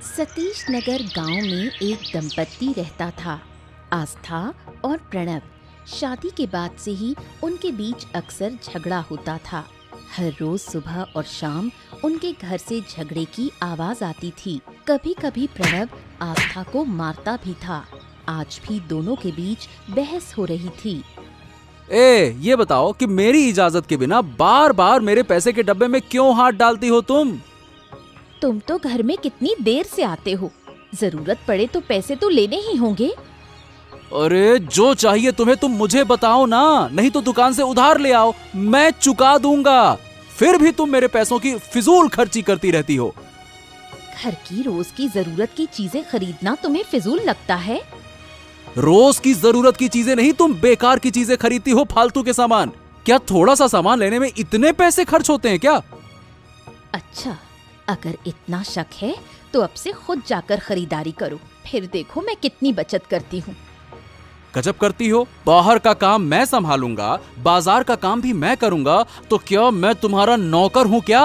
सतीश नगर गांव में एक दंपत्ति रहता था, आस्था और प्रणव। शादी के बाद से ही उनके बीच अक्सर झगड़ा होता था। हर रोज सुबह और शाम उनके घर से झगड़े की आवाज आती थी। कभी कभी प्रणव आस्था को मारता भी था। आज भी दोनों के बीच बहस हो रही थी। ये बताओ कि मेरी इजाजत के बिना बार बार मेरे पैसे के डब्बे में क्यों हाथ डालती हो तुम तो घर में कितनी देर से आते हो, जरूरत पड़े तो पैसे तो लेने ही होंगे। अरे जो चाहिए तुम्हें तुम मुझे बताओ ना, नहीं तो दुकान से उधार ले आओ, मैं चुका दूंगा। फिर भी तुम मेरे पैसों की फिजूल खर्ची करती रहती हो। घर की रोज की जरूरत की चीजें खरीदना तुम्हें फिजूल लगता है? रोज की जरूरत की चीजें नहीं, तुम बेकार की चीजें खरीदती हो, फालतू के सामान। क्या थोड़ा सा सामान लेने में इतने पैसे खर्च होते हैं क्या? अच्छा, अगर इतना शक है तो अब से खुद जाकर खरीदारी करो, फिर देखो मैं कितनी बचत करती हूँ। गजब करती हो। बाहर का काम मैं संभालूंगा, बाजार का काम भी मैं करूंगा, तो क्या मैं तुम्हारा नौकर हूँ क्या?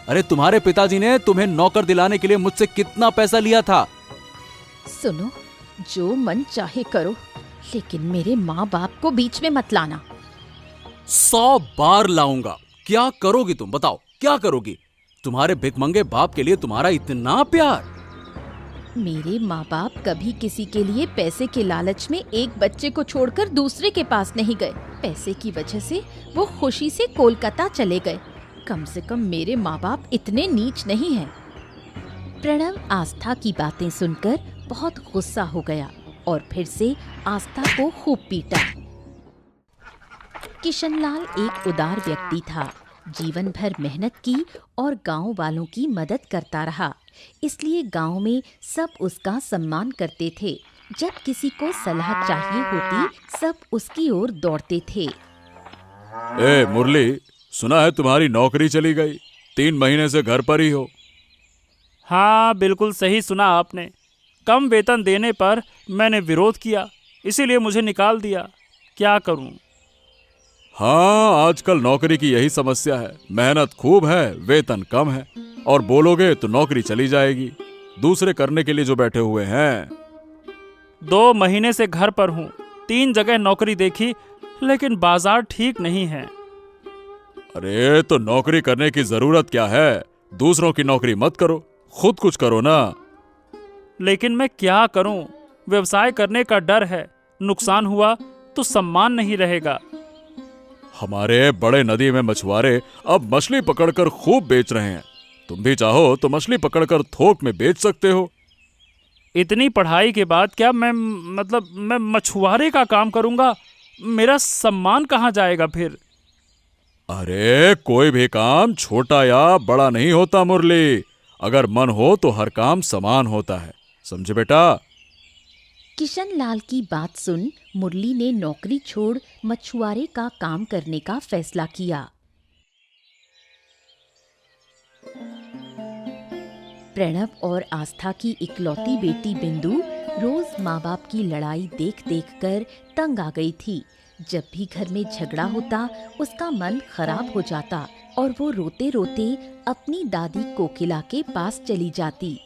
अरे तुम्हारे पिताजी ने तुम्हें नौकर दिलाने के लिए मुझसे कितना पैसा लिया था? सुनो, जो मन चाहे करो, लेकिन मेरे माँ बाप को बीच में मत लाना। 100 बार लाऊंगा। क्या करोगी तुम, बताओ क्या करोगी? तुम्हारे भिखमंगे बाप के लिए तुम्हारा इतना प्यार? मेरे माँ बाप कभी किसी के लिए पैसे के लालच में एक बच्चे को छोड़कर दूसरे के पास नहीं गए। पैसे की वजह से वो खुशी से कोलकाता चले गए। कम से कम मेरे माँ बाप इतने नीच नहीं हैं। प्रणव आस्था की बातें सुनकर बहुत गुस्सा हो गया और फिर से आस्था को खूब पीटा। किशनलाल एक उदार व्यक्ति था। जीवन भर मेहनत की और गांव वालों की मदद करता रहा, इसलिए गांव में सब उसका सम्मान करते थे। जब किसी को सलाह चाहिए होती, सब उसकी ओर दौड़ते थे। मुरली, सुना है तुम्हारी नौकरी चली गई, 3 महीने से घर पर ही हो। हाँ, बिल्कुल सही सुना आपने। कम वेतन देने पर मैंने विरोध किया, इसीलिए मुझे निकाल दिया। क्या करूं? हाँ, आजकल नौकरी की यही समस्या है। मेहनत खूब है, वेतन कम है, और बोलोगे तो नौकरी चली जाएगी। दूसरे करने के लिए जो बैठे हुए हैं। 2 महीने से घर पर हूँ, 3 जगह नौकरी देखी, लेकिन बाजार ठीक नहीं है। अरे तो नौकरी करने की जरूरत क्या है? दूसरों की नौकरी मत करो, खुद कुछ करो ना। लेकिन मैं क्या करूं? व्यवसाय करने का डर है, नुकसान हुआ तो सम्मान नहीं रहेगा। हमारे बड़े नदी में मछुआरे अब मछली पकड़कर खूब बेच रहे हैं। तुम भी चाहो तो मछली पकड़कर थोक में बेच सकते हो। इतनी पढ़ाई के बाद क्या मैं मछुआरे का काम करूंगा? मेरा सम्मान कहाँ जाएगा फिर? अरे कोई भी काम छोटा या बड़ा नहीं होता मुरली। अगर मन हो तो हर काम समान होता है, समझे बेटा? किशनलाल की बात सुन मुरली ने नौकरी छोड़ मछुआरे का काम करने का फैसला किया। प्रणव और आस्था की इकलौती बेटी बिंदु रोज माँ बाप की लड़ाई देख देख कर तंग आ गई थी। जब भी घर में झगड़ा होता, उसका मन खराब हो जाता और वो रोते रोते अपनी दादी कोकिला के पास चली जाती।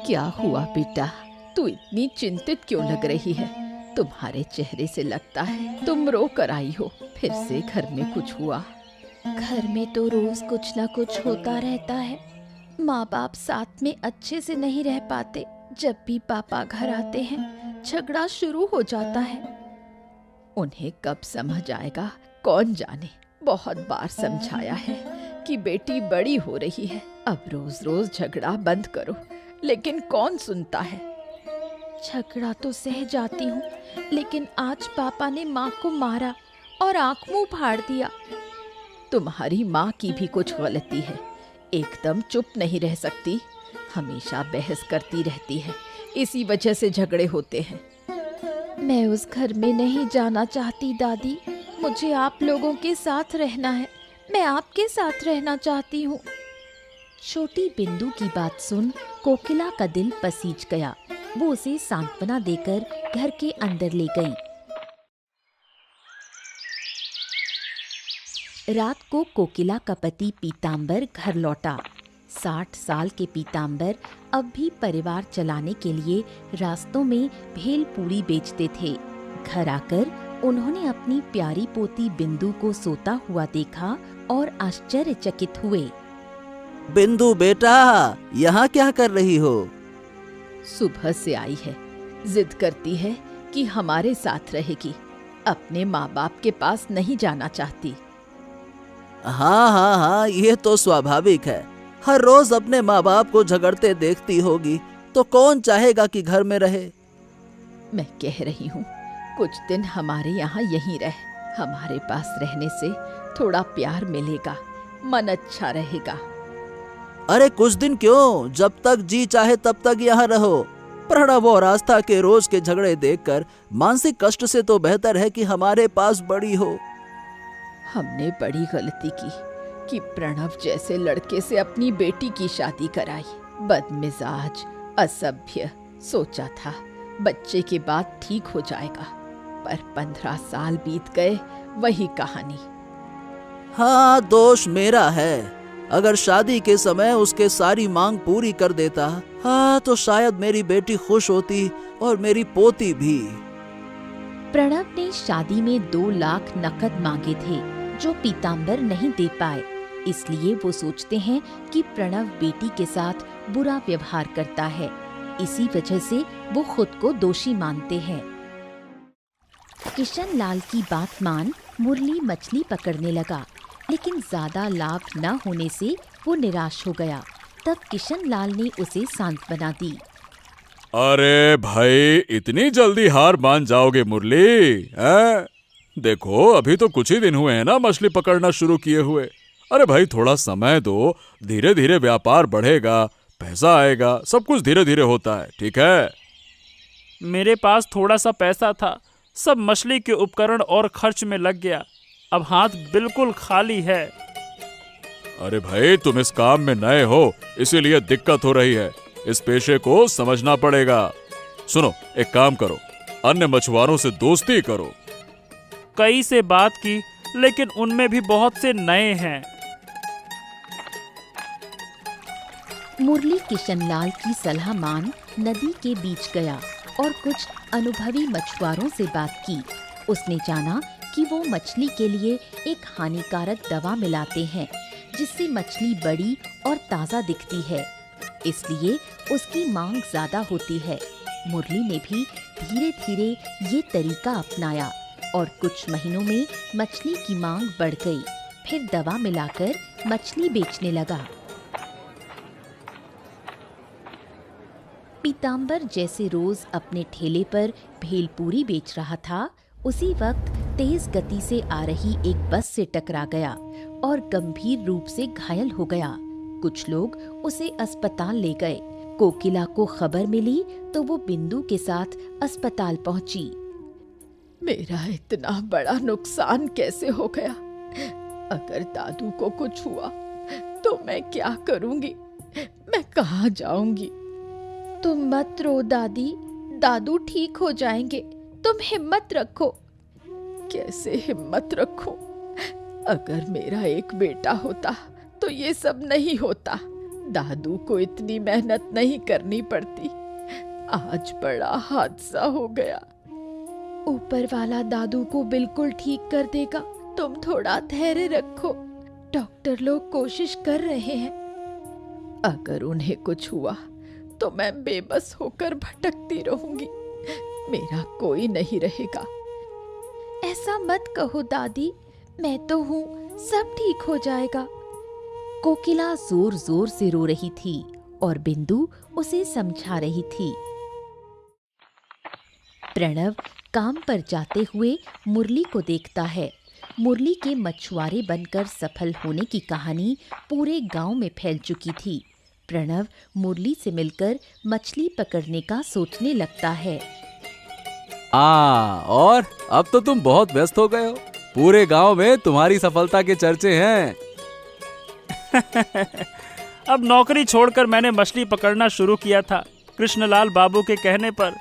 क्या हुआ बेटा, तू इतनी चिंतित क्यों लग रही है? तुम्हारे चेहरे से लगता है तुम रो कर आई हो। फिर से घर में कुछ हुआ? घर में तो रोज कुछ न कुछ होता रहता है। माँ बाप साथ में अच्छे से नहीं रह पाते। जब भी पापा घर आते हैं, झगड़ा शुरू हो जाता है। उन्हें कब समझ आएगा कौन जाने। बहुत बार समझाया है कि बेटी बड़ी हो रही है, अब रोज रोज झगड़ा बंद करो, लेकिन कौन सुनता है। झगड़ा तो सह जाती हूँ, लेकिन आज पापा ने माँ को मारा और आंख मुंह फाड़ दिया। तुम्हारी माँ की भी कुछ गलती है, एकदम चुप नहीं रह सकती, हमेशा बहस करती रहती है, इसी वजह से झगड़े होते हैं। मैं उस घर में नहीं जाना चाहती दादी, मुझे आप लोगों के साथ रहना है। मैं आपके साथ रहना चाहती हूँ। छोटी बिंदु की बात सुन कोकिला का दिल पसीज गया। वो उसे सांत्वना देकर घर के अंदर ले गई। रात को कोकिला का पति पीतांबर घर लौटा। 60 साल के पीताम्बर अब भी परिवार चलाने के लिए रास्तों में भेल पूरी बेचते थे। घर आकर उन्होंने अपनी प्यारी पोती बिंदु को सोता हुआ देखा और आश्चर्यचकित हुए। बिंदु बेटा, यहाँ क्या कर रही हो? सुबह से आई है, जिद करती है कि हमारे साथ रहेगी, अपने माँ बाप के पास नहीं जाना चाहती। हाँ हाँ हाँ, ये तो स्वाभाविक है। हर रोज अपने माँ बाप को झगड़ते देखती होगी, तो कौन चाहेगा कि घर में रहे। मैं कह रही हूँ कुछ दिन हमारे यहाँ यहीं रह, हमारे पास रहने से थोड़ा प्यार मिलेगा, मन अच्छा रहेगा। अरे कुछ दिन क्यों, जब तक जी चाहे तब तक यहाँ रहो। प्रणव और आस्था के रोज के झगड़े देखकर मानसिक कष्ट से तो बेहतर है कि हमारे पास बड़ी हो। हमने बड़ी गलती की कि प्रणव जैसे लड़के से अपनी बेटी की शादी कराई। बदमिजाज, असभ्य, सोचा था बच्चे के बाद ठीक हो जाएगा, पर 15 साल बीत गए, वही कहानी। हाँ, दोष मेरा है। अगर शादी के समय उसके सारी मांग पूरी कर देता, हाँ, तो शायद मेरी बेटी खुश होती और मेरी पोती भी। प्रणव ने शादी में 2 लाख नकद मांगे थे जो पीताम्बर नहीं दे पाए, इसलिए वो सोचते हैं कि प्रणव बेटी के साथ बुरा व्यवहार करता है। इसी वजह से वो खुद को दोषी मानते हैं। किशन लाल की बात मान मुरली मछली पकड़ने लगा, लेकिन ज्यादा लाभ न होने से वो निराश हो गया। तब किशन लाल ने उसे सांत्वना दी। अरे भाई, इतनी जल्दी हार मान जाओगे मुरली? हैं? देखो, अभी तो कुछ ही दिन हुए हैं ना मछली पकड़ना शुरू किए हुए। अरे भाई, थोड़ा समय दो, धीरे धीरे व्यापार बढ़ेगा, पैसा आएगा, सब कुछ धीरे धीरे होता है, ठीक है? मेरे पास थोड़ा सा पैसा था, सब मछली के उपकरण और खर्च में लग गया। अब हाथ बिल्कुल खाली है। अरे भाई, तुम इस काम में नए हो, इसीलिए दिक्कत हो रही है। इस पेशे को समझना पड़ेगा। सुनो, एक काम करो, अन्य मछुआरों से दोस्ती करो। कई से बात की, लेकिन उनमें भी बहुत से नए हैं। मुरली किशनलाल की सलाह मान नदी के बीच गया और कुछ अनुभवी मछुआरों से बात की। उसने जाना कि वो मछली के लिए एक हानिकारक दवा मिलाते हैं, जिससे मछली बड़ी और ताज़ा दिखती है, इसलिए उसकी मांग ज्यादा होती है। मुरली ने भी धीरे धीरे ये तरीका अपनाया और कुछ महीनों में मछली की मांग बढ़ गई। फिर दवा मिलाकर मछली बेचने लगा। पीताम्बर जैसे रोज अपने ठेले पर भेलपूरी बेच रहा था, उसी वक्त तेज गति से आ रही एक बस से टकरा गया और गंभीर रूप से घायल हो गया। कुछ लोग उसे अस्पताल ले गए। कोकिला को खबर मिली तो वो बिंदु के साथ अस्पताल पहुंची। मेरा इतना बड़ा नुकसान कैसे हो गया? अगर दादू को कुछ हुआ तो मैं क्या करूंगी? मैं कहाँ जाऊंगी? तुम मत रो दादी, दादू ठीक हो जाएंगे, तुम हिम्मत रखो। कैसे हिम्मत रखूं? अगर मेरा एक बेटा होता तो ये सब नहीं होता। दादू को इतनी मेहनत नहीं करनी पड़ती। आज बड़ा हादसा हो गया। ऊपर वाला दादू को बिल्कुल ठीक कर देगा, तुम थोड़ा धैर्य रखो। डॉक्टर लोग कोशिश कर रहे हैं। अगर उन्हें कुछ हुआ तो मैं बेबस होकर भटकती रहूंगी, मेरा कोई नहीं रहेगा। ऐसा मत कहो दादी, मैं तो हूँ, सब ठीक हो जाएगा। कोकिला जोर जोर से रो रही थी और बिंदु उसे समझा रही थी। प्रणव काम पर जाते हुए मुरली को देखता है। मुरली के मछुआरे बनकर सफल होने की कहानी पूरे गांव में फैल चुकी थी। प्रणव मुरली से मिलकर मछली पकड़ने का सोचने लगता है। और अब तो तुम बहुत व्यस्त हो गए हो। पूरे गांव में तुम्हारी सफलता के चर्चे हैं। अब नौकरी छोड़कर मैंने मछली पकड़ना शुरू किया था, कृष्णलाल बाबू के कहने पर।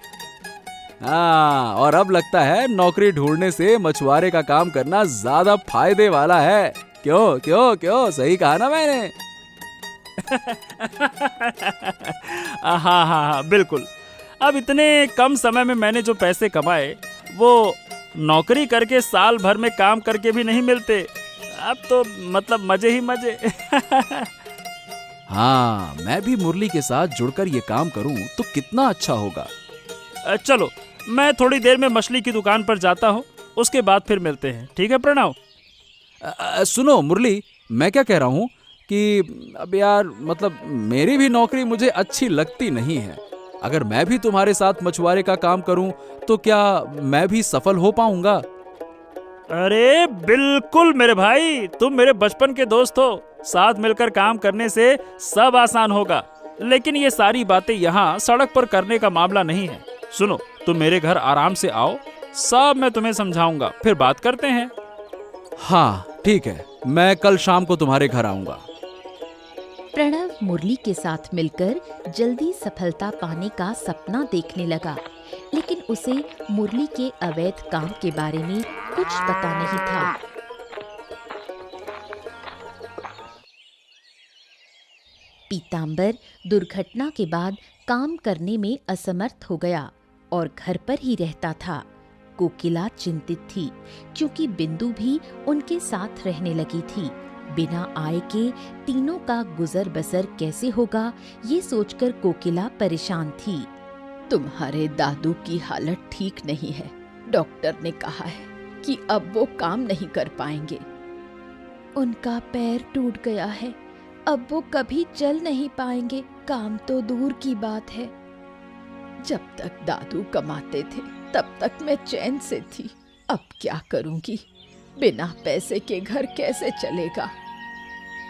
और अब लगता है नौकरी ढूंढने से मछुआरे का काम करना ज्यादा फायदे वाला है। क्यों क्यों क्यों, सही कहा ना मैंने? हाँ हाँ हाँ बिल्कुल। अब इतने कम समय में मैंने जो पैसे कमाए वो नौकरी करके साल भर में काम करके भी नहीं मिलते। अब तो मतलब मजे ही मजे। हाँ, मैं भी मुरली के साथ जुड़कर ये काम करूं तो कितना अच्छा होगा। चलो मैं थोड़ी देर में मछली की दुकान पर जाता हूँ, उसके बाद फिर मिलते हैं। ठीक है प्रणव? सुनो मुरली, मैं क्या कह रहा हूँ कि अब यार मतलब मेरी भी नौकरी मुझे अच्छी लगती नहीं है। अगर मैं भी तुम्हारे साथ मछुआरे का काम करूं तो क्या मैं भी सफल हो पाऊंगा? अरे बिल्कुल मेरे भाई, तुम मेरे बचपन के दोस्त हो। साथ मिलकर काम करने से सब आसान होगा। लेकिन ये सारी बातें यहाँ सड़क पर करने का मामला नहीं है। सुनो, तुम मेरे घर आराम से आओ, सब मैं तुम्हें समझाऊंगा, फिर बात करते हैं। हाँ ठीक है, मैं कल शाम को तुम्हारे घर आऊंगा। प्रणव मुरली के साथ मिलकर जल्दी सफलता पाने का सपना देखने लगा, लेकिन उसे मुरली के अवैध काम के बारे में कुछ पता नहीं था। पीतांबर दुर्घटना के बाद काम करने में असमर्थ हो गया और घर पर ही रहता था। कोकिला चिंतित थी क्योंकि बिंदु भी उनके साथ रहने लगी थी। बिना आय के तीनों का गुजर बसर कैसे होगा, ये सोचकर कोकिला परेशान थी। तुम्हारे दादू की हालत ठीक नहीं है। डॉक्टर ने कहा है कि अब वो काम नहीं कर पाएंगे। उनका पैर टूट गया है, अब वो कभी चल नहीं पाएंगे। काम तो दूर की बात है। जब तक दादू कमाते थे तब तक मैं चैन से थी। अब क्या करूंगी? बिना पैसे के घर कैसे चलेगा?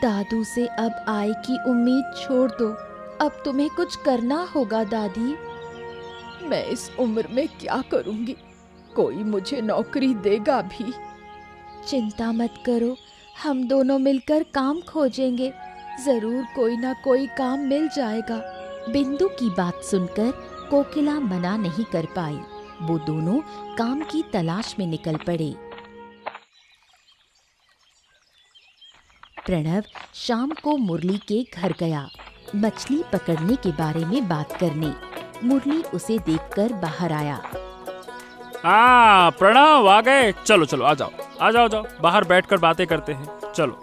दादू से अब आय की उम्मीद छोड़ दो। अब तुम्हें कुछ करना होगा दादी। मैं इस उम्र में क्या करूंगी? कोई मुझे नौकरी देगा भी? चिंता मत करो, हम दोनों मिलकर काम खोजेंगे। जरूर कोई ना कोई काम मिल जाएगा। बिंदु की बात सुनकर कोकिला मना नहीं कर पाई। वो दोनों काम की तलाश में निकल पड़े। प्रणव शाम को मुरली के घर गया मछली पकड़ने के बारे में बात करने। मुरली उसे देखकर बाहर आया। हाँ प्रणव आ गए। चलो चलो आ जाओ, बाहर बैठकर बातें करते हैं। चलो।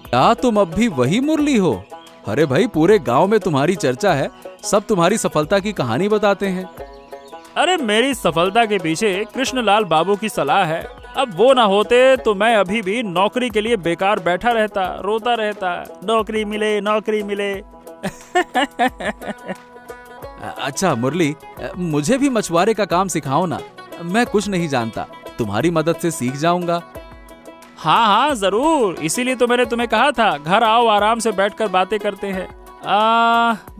क्या तुम अब भी वही मुरली हो? अरे भाई, पूरे गांव में तुम्हारी चर्चा है, सब तुम्हारी सफलता की कहानी बताते हैं। अरे मेरी सफलता के पीछे कृष्णलाल बाबू की सलाह है। अब वो ना होते तो मैं अभी भी नौकरी के लिए बेकार बैठा रहता, रोता रहता, नौकरी मिले नौकरी मिले। अच्छा मुरली, मुझे भी मछुआरे का काम सिखाओ ना। मैं कुछ नहीं जानता, तुम्हारी मदद से सीख जाऊंगा। हाँ हाँ जरूर, इसीलिए तो मैंने तुम्हें कहा था घर आओ, आराम से बैठकर बातें करते हैं।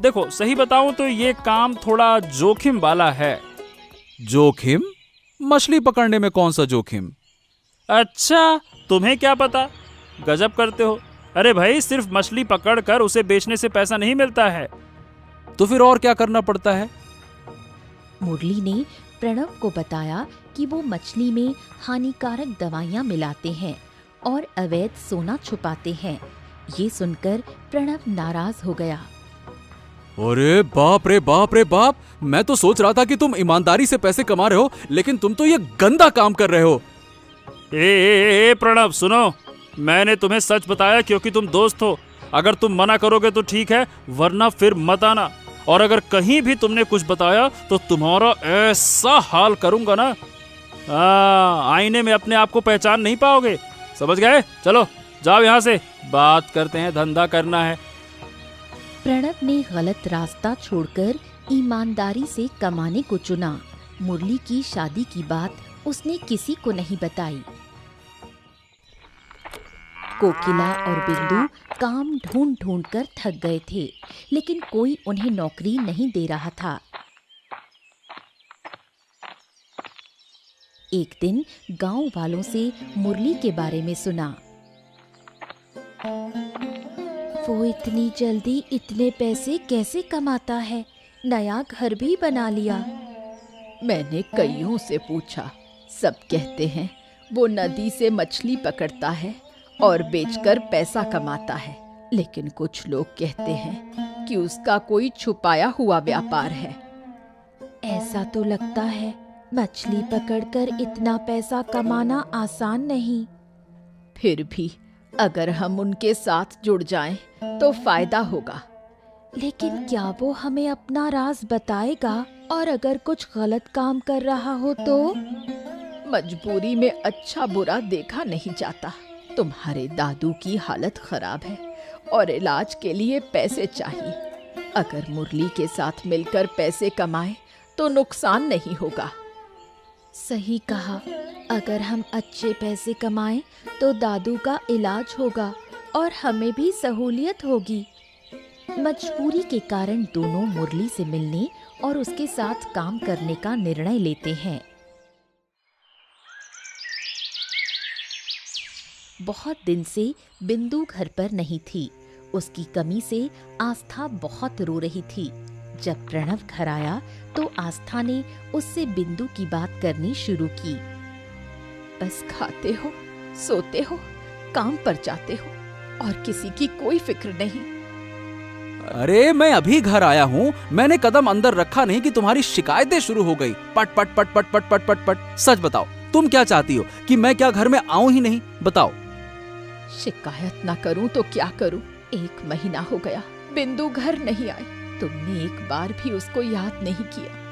देखो सही बताऊं तो ये काम थोड़ा जोखिम वाला है। जोखिम? मछली पकड़ने में कौन सा जोखिम? अच्छा तुम्हें क्या पता, गजब करते हो। अरे भाई, सिर्फ मछली पकड़कर उसे बेचने से पैसा नहीं मिलता है। तो फिर और क्या करना पड़ता है? मुरली ने प्रणव को बताया कि वो मछली में हानिकारक दवाइयां मिलाते हैं और अवैध सोना छुपाते हैं। ये सुनकर प्रणव नाराज हो गया। अरे बाप रे बाप रे बाप, मैं तो सोच रहा था कि तुम ईमानदारी से पैसे कमा रहे हो, लेकिन तुम तो ये गंदा काम कर रहे हो। ए प्रणव सुनो, मैंने तुम्हें सच बताया क्योंकि तुम दोस्त हो। अगर तुम मना करोगे तो ठीक है, वरना फिर मत आना। और अगर कहीं भी तुमने कुछ बताया तो तुम्हारा ऐसा हाल करूंगा ना, आईने में अपने आप को पहचान नहीं पाओगे। समझ गए? चलो जाओ यहाँ से, बात करते हैं, धंधा करना है। प्रणव ने गलत रास्ता छोड़कर ईमानदारी से कमाने को चुना। मुरली की शादी की बात उसने किसी को नहीं बताई। कोकिला और बिंदु काम ढूंढ ढूंढ कर थक गए थे, लेकिन कोई उन्हें नौकरी नहीं दे रहा था। एक दिन गांव वालों से मुरली के बारे में सुना। वो इतनी जल्दी इतने पैसे कैसे कमाता है? नया घर भी बना लिया। मैंने कईयों से पूछा, सब कहते हैं वो नदी से मछली पकड़ता है और बेचकर पैसा कमाता है, लेकिन कुछ लोग कहते हैं कि उसका कोई छुपाया हुआ व्यापार है। ऐसा तो लगता है मछली पकड़कर इतना पैसा कमाना आसान नहीं। फिर भी अगर हम उनके साथ जुड़ जाएं तो फायदा होगा। लेकिन क्या वो हमें अपना राज बताएगा? और अगर कुछ गलत काम कर रहा हो तो? मजबूरी में अच्छा बुरा देखा नहीं जाता। तुम्हारे दादू की हालत खराब है और इलाज के लिए पैसे चाहिए। अगर मुरली के साथ मिलकर पैसे कमाए तो नुकसान नहीं होगा। सही कहा। अगर हम अच्छे पैसे कमाएं तो दादू का इलाज होगा और हमें भी सहूलियत होगी। मजबूरी के कारण दोनों मुरली से मिलने और उसके साथ काम करने का निर्णय लेते हैं। बहुत दिन से बिंदु घर पर नहीं थी। उसकी कमी से आस्था बहुत रो रही थी। जब प्रणव घर आया तो आस्था ने उससे बिंदु की बात करनी शुरू की। बस खाते हो, सोते हो, काम पर जाते हो और किसी की कोई फिक्र नहीं। अरे मैं अभी घर आया हूँ, मैंने कदम अंदर रखा नहीं कि तुम्हारी शिकायतें शुरू हो गई। पट पट पट पट पट पट पट पट। सच बताओ, तुम क्या चाहती हो कि मैं क्या घर में आऊं ही नहीं? बताओ। शिकायत ना करूं तो क्या करूं? 1 महीना हो गया बिंदु घर नहीं आई। तुमने एक बार भी उसको याद नहीं किया।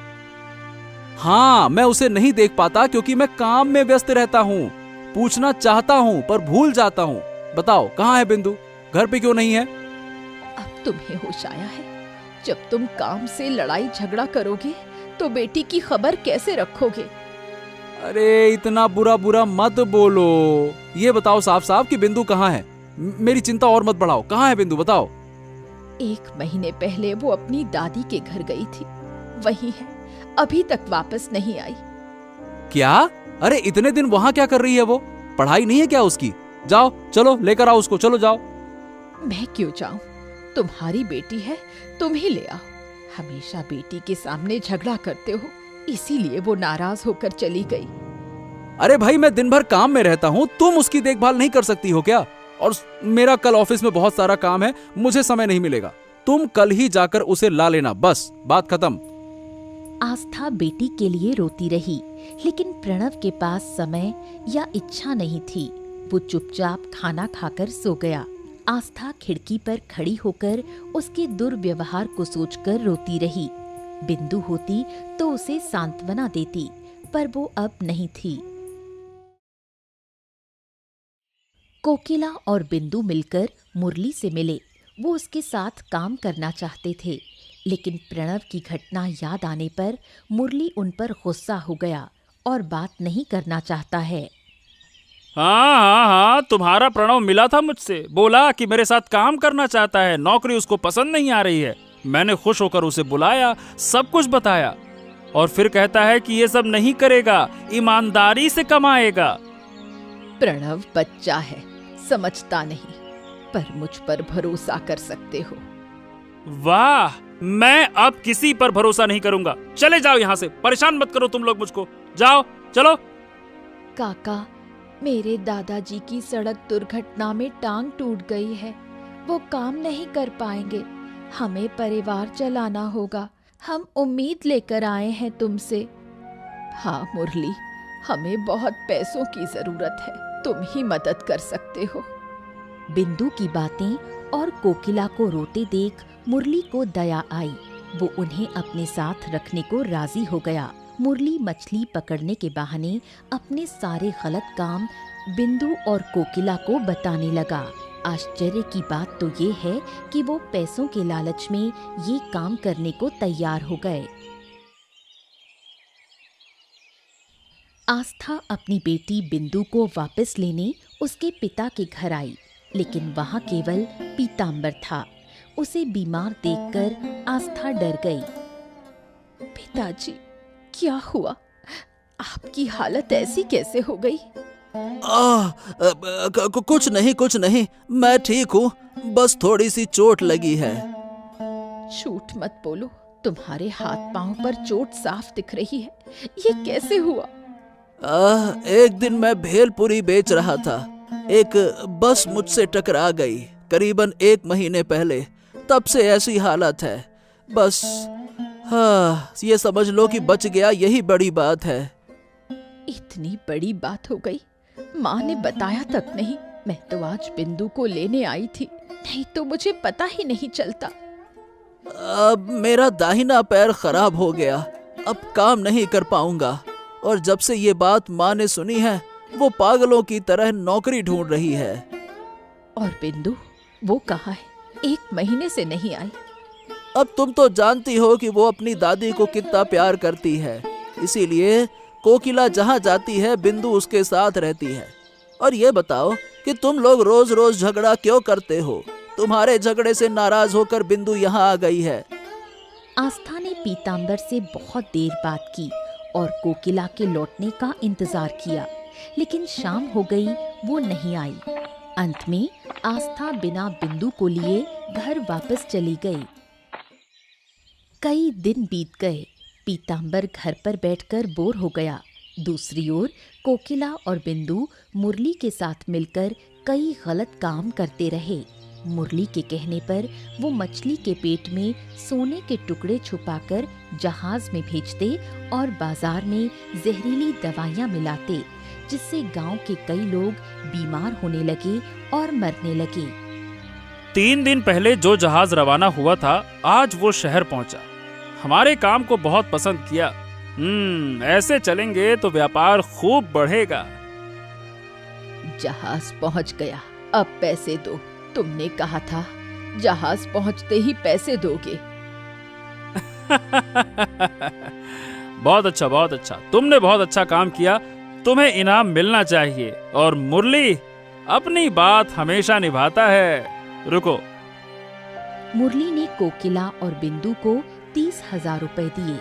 हाँ, मैं उसे नहीं देख पाता क्योंकि मैं काम में व्यस्त रहता हूँ। पूछना चाहता हूँ पर भूल जाता हूँ। बताओ, कहाँ है बिंदु? घर पे क्यों नहीं है? अब तुम्हें होश आया है। जब तुम काम से लड़ाई झगड़ा करोगे तो बेटी की खबर कैसे रखोगे? अरे इतना बुरा बुरा मत बोलो। ये बताओ साफ साफ कि बिंदु कहाँ है? मेरी चिंता और मत बढ़ाओ। कहाँ है बिंदु? बताओ। 1 महीने पहले वो अपनी दादी के घर गई थी, वही है। अभी तक वापस नहीं आई। क्या? अरे इतने दिन वहाँ क्या कर रही है वो? पढ़ाई नहीं है क्या उसकी? जाओ, चलो लेकर आओ उसको, चलो जाओ। मैं क्यों जाऊं? तुम्हारी बेटी है, तुम ही ले आओ। हमेशा बेटी के सामने झगड़ा करते हो, इसीलिए वो नाराज होकर चली गई। अरे भाई, मैं दिन भर काम में रहता हूँ, तुम उसकी देखभाल नहीं कर सकती हो क्या? और मेरा कल ऑफिस में बहुत सारा काम है, मुझे समय नहीं मिलेगा। तुम कल ही जाकर उसे ला लेना, बस बात खत्म। आस्था बेटी के लिए रोती रही, लेकिन प्रणव के पास समय या इच्छा नहीं थी। वो चुपचाप खाना खाकर सो गया। आस्था खिड़की पर खड़ी होकर उसके दुर्व्यवहार को सोचकर रोती रही। बिंदु होती तो उसे सांत्वना देती, पर वो अब नहीं थी। कोकिला और बिंदु मिलकर मुरली से मिले। वो उसके साथ काम करना चाहते थे, लेकिन प्रणव की घटना याद आने पर मुरली उन पर गुस्सा हो गया और बात नहीं करना चाहता है। हाँ, तुम्हारा प्रणव मिला था मुझसे, बोला कि मेरे साथ काम करना चाहता है, नौकरी उसको पसंद नहीं आ रही है। मैंने खुश होकर उसे बुलाया, सब कुछ बताया, और फिर कहता है कि ये सब नहीं करेगा, ईमानदारी से कमाएगा। प्रणव बच्चा है, समझता नहीं, पर मुझ पर भरोसा कर सकते हो। वाह, मैं अब किसी पर भरोसा नहीं करूंगा। चले जाओ यहाँ से, परेशान मत करो तुम लोग मुझको। जाओ, चलो। काका, मेरे दादाजी की सड़क दुर्घटना में टांग टूट गई है। वो काम नहीं कर पाएंगे। हमें परिवार चलाना होगा। हम उम्मीद लेकर आए हैं तुमसे। हाँ मुरली, हमें बहुत पैसों की जरूरत है, तुम ही मदद कर सकते हो। बिंदु की बातें और कोकिला को रोते देख मुरली को दया आई। वो उन्हें अपने साथ रखने को राजी हो गया। मुरली मछली पकड़ने के बहाने अपने सारे गलत काम बिंदु और कोकिला को बताने लगा। आश्चर्य की बात तो ये है कि वो पैसों के लालच में ये काम करने को तैयार हो गए। आस्था अपनी बेटी बिंदु को वापस लेने उसके पिता के घर आई, लेकिन वहाँ केवल पीतांबर था। उसे बीमार देखकर आस्था डर गई। पिताजी, क्या हुआ? आपकी हालत ऐसी कैसे हो गई? कुछ नहीं, मैं ठीक हूँ, बस थोड़ी सी चोट लगी है। झूठ मत बोलो, तुम्हारे हाथ पांव पर चोट साफ दिख रही है। ये कैसे हुआ? एक दिन मैं भेलपुरी बेच रहा था एक बस मुझसे टकरा गई करीबन 1 महीने पहले। तब से ऐसी हालत है। बस हाँ, ये समझ लो कि बच गया, यही बड़ी बात है। इतनी बड़ी बात हो गई, माँ ने बताया तक नहीं। मैं तो आज बिंदु को लेने आई थी, नहीं तो मुझे पता ही नहीं चलता। अब मेरा दाहिना पैर खराब हो गया, अब काम नहीं कर पाऊंगा। और जब से ये बात माँ ने सुनी है, वो पागलों की तरह नौकरी ढूंढ रही है। और बिंदु, वो कहाँ है? 1 महीने से नहीं आई। अब तुम तो जानती हो कि वो अपनी दादी को कितना प्यार करती है, इसीलिए कोकिला जहाँ जाती है बिंदु उसके साथ रहती है। और ये बताओ कि तुम लोग रोज रोज झगड़ा क्यों करते हो? तुम्हारे झगड़े से नाराज होकर बिंदु यहाँ आ गई है। आस्था ने पीतांबर से बहुत देर बात की और कोकिला के लौटने का इंतजार किया, लेकिन शाम हो गई, वो नहीं आई। अंत में आस्था बिना बिंदु को लिए घर वापस चली गई। कई दिन बीत गए। पीतांबर घर पर बैठकर बोर हो गया। दूसरी ओर कोकिला और बिंदु मुरली के साथ मिलकर कई गलत काम करते रहे। मुरली के कहने पर वो मछली के पेट में सोने के टुकड़े छुपाकर जहाज में भेजते और बाजार में जहरीली दवाइयाँ मिलाते, जिससे गांव के कई लोग बीमार होने लगे और मरने लगे। 3 दिन पहले जो जहाज रवाना हुआ था, आज वो शहर पहुंचा। हमारे काम को बहुत पसंद किया। ऐसे चलेंगे तो व्यापार खूब बढ़ेगा। जहाज पहुंच गया, अब पैसे दो। तुमने कहा था जहाज पहुंचते ही पैसे दोगे। बहुत अच्छा, बहुत अच्छा। तुमने बहुत अच्छा काम किया, तुम्हें इनाम मिलना चाहिए। और मुरली अपनी बात हमेशा निभाता है। रुको। मुरली ने कोकिला और बिंदु को 30,000 रुपए दिए।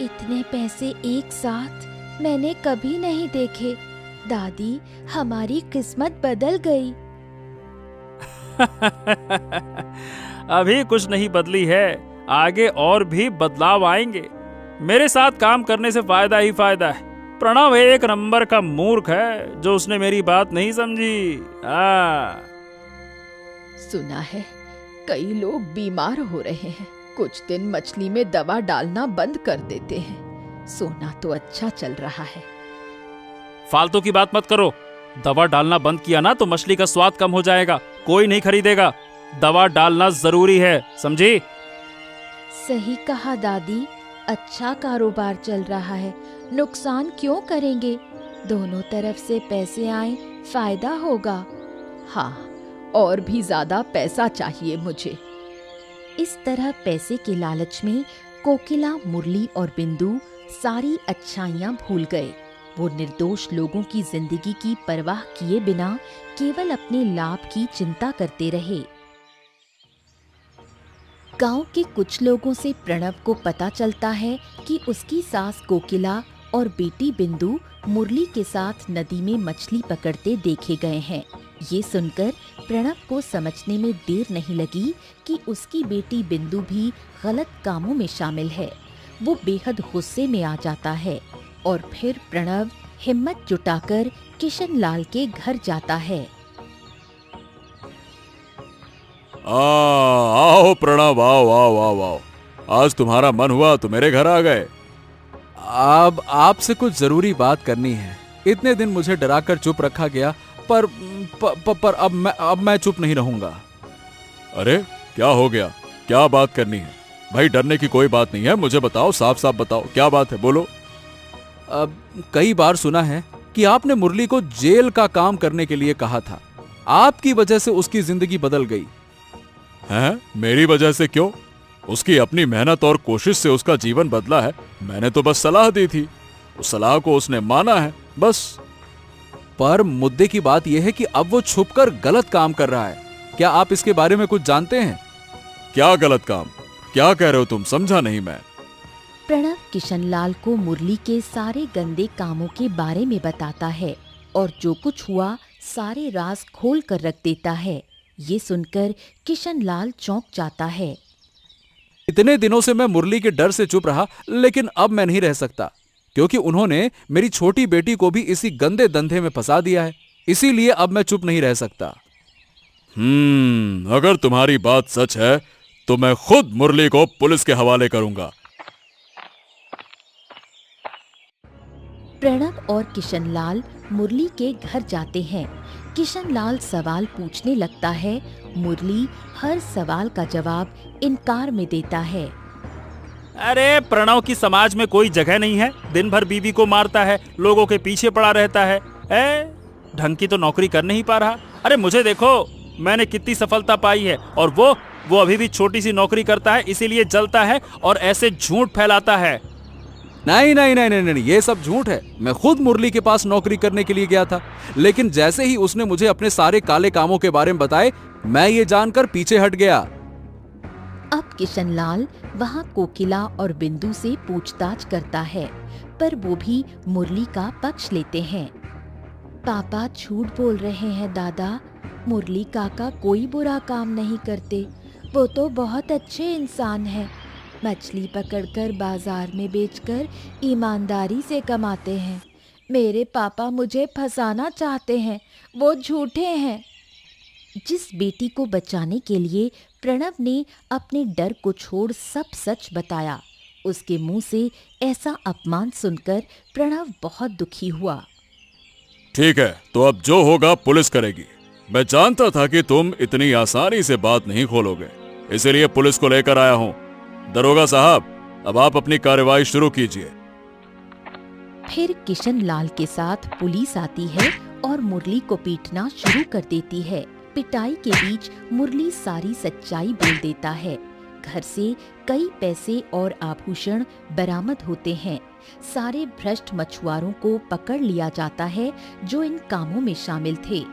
इतने पैसे एक साथ मैंने कभी नहीं देखे। दादी, हमारी किस्मत बदल गई। अभी कुछ नहीं बदली है, आगे और भी बदलाव आएंगे। मेरे साथ काम करने से फायदा ही फायदा है। प्रणव 1 नंबर का मूर्ख है जो उसने मेरी बात नहीं समझी। सुना है कई लोग बीमार हो रहे हैं। कुछ दिन मछली में दवा डालना बंद कर देते हैं। सोना तो अच्छा चल रहा है। फालतू की बात मत करो। दवा डालना बंद किया ना तो मछली का स्वाद कम हो जाएगा, कोई नहीं खरीदेगा। दवा डालना जरूरी है, समझी? सही कहा दादी, अच्छा कारोबार चल रहा है, नुकसान क्यों करेंगे? दोनों तरफ से पैसे आए, फायदा होगा। हाँ, और भी ज्यादा पैसा चाहिए मुझे। इस तरह पैसे के लालच में कोकिला, मुरली और बिंदु सारी अच्छाइयाँ भूल गए। वो निर्दोष लोगों की जिंदगी की परवाह किए बिना केवल अपने लाभ की चिंता करते रहे। गांव के कुछ लोगों से प्रणव को पता चलता है कि उसकी सास कोकिला और बेटी बिंदु मुरली के साथ नदी में मछली पकड़ते देखे गए हैं। ये सुनकर प्रणव को समझने में देर नहीं लगी कि उसकी बेटी बिंदु भी गलत कामों में शामिल है। वो बेहद गुस्से में आ जाता है और फिर प्रणव हिम्मत जुटाकर किशन लाल के घर जाता है। आओ प्रणव, आओ आओ आओ आओ। आज तुम्हारा मन हुआ तो मेरे घर आ गए। अब आपसे कुछ जरूरी बात करनी है। इतने दिन मुझे डराकर चुप रखा गया, पर अब मैं चुप नहीं रहूंगा। अरे क्या हो गया? क्या बात करनी है? भाई डरने की कोई बात नहीं है, मुझे बताओ, साफ साफ बताओ क्या बात है, बोलो। कई बार सुना है कि आपने मुरली को जेल का काम करने के लिए कहा था। आपकी वजह से उसकी जिंदगी बदल गई। हैं? मेरी वजह से क्यों? उसकी अपनी मेहनत और कोशिश से उसका जीवन बदला है। मैंने तो बस सलाह दी थी, उस सलाह को उसने माना है, बस। पर मुद्दे की बात यह है कि अब वो छुपकर गलत काम कर रहा है। क्या आप इसके बारे में कुछ जानते हैं? क्या गलत काम? क्या कह रहे हो तुम? समझा नहीं मैं। प्रणव किशनलाल को मुरली के सारे गंदे कामों के बारे में बताता है और जो कुछ हुआ सारे राज खोल कर रख देता है। ये सुनकर किशनलाल चौंक जाता है। इतने दिनों से मैं मुरली के डर से चुप रहा, लेकिन अब मैं नहीं रह सकता, क्योंकि उन्होंने मेरी छोटी बेटी को भी इसी गंदे धंधे में फंसा दिया है। इसीलिए अब मैं चुप नहीं रह सकता। अगर तुम्हारी बात सच है तो मैं खुद मुरली को पुलिस के हवाले करूंगा। प्रणव और किशनलाल मुरली के घर जाते हैं। किशनलाल सवाल पूछने लगता है। मुरली हर सवाल का जवाब इनकार में देता है। अरे प्रणव की समाज में कोई जगह नहीं है, दिन भर बीवी को मारता है, लोगों के पीछे पड़ा रहता है, ढंग की तो नौकरी कर नहीं पा रहा। अरे मुझे देखो, मैंने कितनी सफलता पाई है और वो अभी भी छोटी सी नौकरी करता है, इसीलिए जलता है और ऐसे झूठ फैलाता है। नहीं नहीं नहीं नहीं नहीं, ये सब झूठ है। मैं खुद मुरली के पास नौकरी करने के लिए गया था, लेकिन जैसे ही उसने मुझे अपने सारे काले कामों के बारे में बताए, मैं ये जानकर पीछे हट गया। अब किशनलाल वहाँ कोकिला और बिंदु से पूछताछ करता है, पर वो भी मुरली का पक्ष लेते हैं। पापा झूठ बोल रहे हैं दादा, मुरली काका कोई बुरा काम नहीं करते, वो तो बहुत अच्छे इंसान हैं। मछली पकड़कर बाजार में बेचकर ईमानदारी से कमाते हैं। मेरे पापा मुझे फंसाना चाहते हैं, वो झूठे हैं। जिस बेटी को बचाने के लिए प्रणव ने अपने डर को छोड़ सब सच बताया, उसके मुंह से ऐसा अपमान सुनकर प्रणव बहुत दुखी हुआ। ठीक है, तो अब जो होगा पुलिस करेगी। मैं जानता था कि तुम इतनी आसानी से बात नहीं खोलोगे, इसीलिए पुलिस को लेकर आया हूं। दरोगा साहब, अब आप अपनी कार्रवाई शुरू कीजिए। फिर किशनलाल के साथ पुलिस आती है और मुरली को पीटना शुरू कर देती है। पिटाई के बीच मुरली सारी सच्चाई बोल देता है। घर से कई पैसे और आभूषण बरामद होते हैं। सारे भ्रष्ट मछुआरों को पकड़ लिया जाता है जो इन कामों में शामिल थे।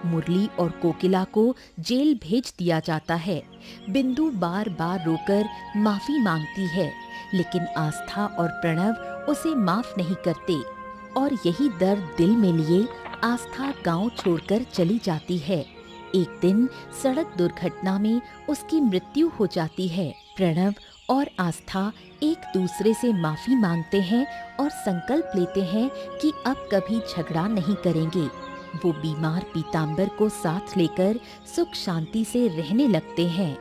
मुरली और कोकिला को जेल भेज दिया जाता है। बिंदु बार बार रोकर माफी मांगती है, लेकिन आस्था और प्रणव उसे माफ नहीं करते और यही दर्द दिल में लिए आस्था गांव छोड़कर चली जाती है। एक दिन सड़क दुर्घटना में उसकी मृत्यु हो जाती है। प्रणव और आस्था एक दूसरे से माफी मांगते हैं और संकल्प लेते हैं कि अब कभी झगड़ा नहीं करेंगे। वो बीमार पीतांबर को साथ लेकर सुख शांति से रहने लगते हैं।